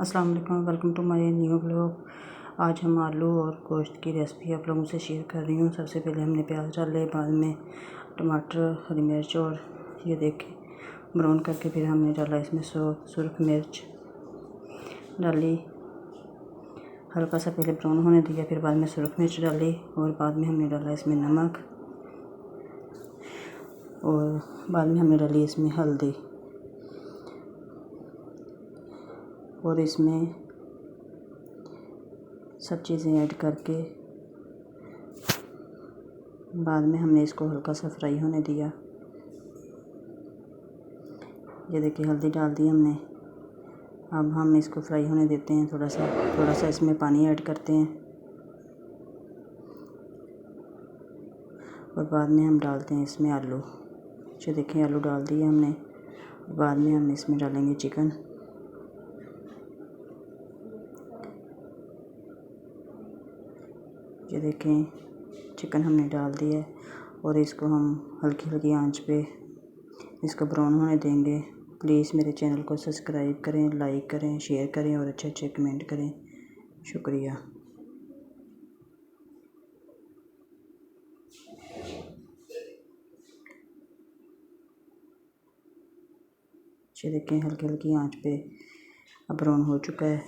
अस्सलाम वालेकुम, welcome to my new blog. आज हम आलू और गोश्त की रेसिपी आप लोगों से शेयर कर रही हूँ। सबसे पहले हमने प्याज डाले, बाद में टमाटर, हरी मिर्च और ये देखें ब्राउन करके फिर हमने डाला इसमें सुरख मिर्च डाली, हल्का सा पहले ब्राउन होने दिया, फिर बाद में सुरख मिर्च डाली और बाद में हमने डाला इसमें नमक और बाद में हमने डाली इसमें हल्दी और इसमें सब चीज़ें ऐड करके बाद में हमने इसको हल्का सा फ्राई होने दिया। ये देखिए हल्दी डाल दी हमने। अब हम इसको फ्राई होने देते हैं। थोड़ा सा इसमें पानी ऐड करते हैं और बाद में हम डालते हैं इसमें आलू। जो देखिए आलू डाल दिए हमने। बाद में हम इसमें डालेंगे चिकन। ये देखें चिकन हमने डाल दिया है और इसको हम हल्की हल्की आंच पे इसको ब्राउन होने देंगे। प्लीज़ मेरे चैनल को सब्सक्राइब करें, लाइक करें, शेयर करें और अच्छे अच्छे कमेंट करें। शुक्रिया। ये देखें हल्की हल्की आंच पे अब ब्राउन हो चुका है।